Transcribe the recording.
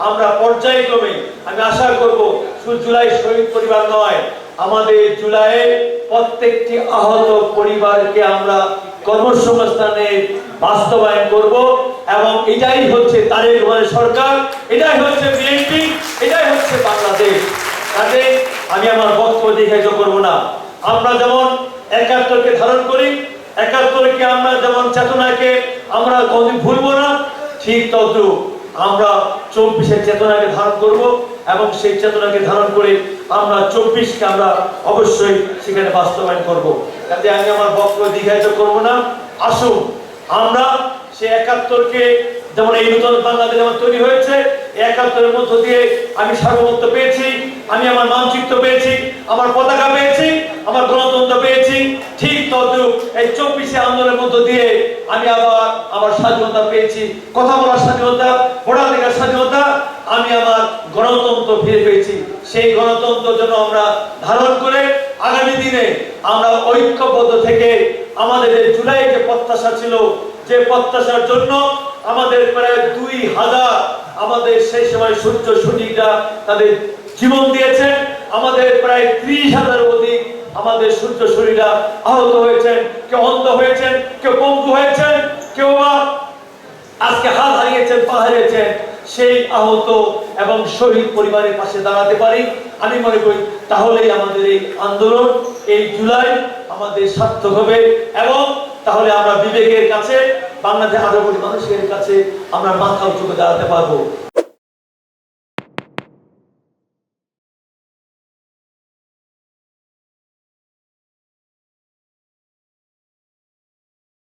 আমরা পর্যায়ক্রমে আমি আশা করব শুধু জুলাই শহীদ পরিবার নয়, আমাদের জুলাইয়ে প্রত্যেকটি আহত পরিবারকে আমরা কর্মসংস্থানে বাস্তবায়ন করব এবং এটাই হচ্ছে তারেক রহমানের সরকার, এটাই হচ্ছে বিএনপি, এটাই হচ্ছে বাংলাদেশ। কাজে আমি আমার বক্তব্য দীর্ঘায়িত করব না। আমরা যেমন ৭১কে ধারণ করি, ৭১কে আমরা যেমন চেতনাকে আমরা কোনদিন ভুলবো না, ঠিক তদ্রুপ আমরা ২৪-এর চেতনাকে ধারণ করব এবং সেই চেতনাকে ধারণ করে আমরা ২৪কে আমরা অবশ্যই সেখানে বাস্তবায়ন করব। কাজে আমি আমার বক্তব্য দীর্ঘায়িত করব না। আসুন আমরা সেই ৭১কে যেমন এই নতুন বাংলাদেশ যেমন তৈরি হয়েছে, ৭১-এর মধ্য দিয়ে আমি সার্বভৌমত্ব পেয়েছি, আমি আমার মানচিত্র পেয়েছি, আমার পতাকা পেয়েছি, আমার গণতন্ত্র পেয়েছি, ঠিক তদ্রুপ এই ২৪শে আন্দোলনের মধ্য দিয়ে আমি আবার আমার স্বাধীনতা পেয়েছি, কথা বলার স্বাধীনতা, ভোটাধিকার স্বাধীনতা, আমি আমার গণতন্ত্র ফিরে পেয়েছি। সেই গণতন্ত্র যেন আমরা ধারণ করে আগামী দিনে আমরা ঐক্যবদ্ধ থেকে আমাদের জুলাই যে প্রত্যাশা ছিল, যে প্রত্যাশার জন্য আমাদের প্রায় ২০০০ আমাদের সেই সময় সূর্য সৈনিকরা তাদের জীবন দিয়েছেন, আমাদের প্রায় ৩০,০০০ অধিক আমাদের সূর্য সৈনিকরা আহত হয়েছেন, কেউ অন্ধ হয়েছেন, কেউ পঙ্গু হয়েছেন, কেউ আজকে হাত হারিয়েছেন, পা হারিয়েছেন। সেই আহত এবং শহীদ পরিবারের পাশে দাঁড়াতে পারি আমি মনে করি, তাহলেই আমাদের এই আন্দোলন, এই জুলাই আমাদের সার্থক হবে এবং তাহলে আমরা বিবেকের কাছে, বাংলাদেশের ১৮ কোটি মানুষের কাছে আমরা মাথা উঁচু করে দাঁড়াতে পারবো।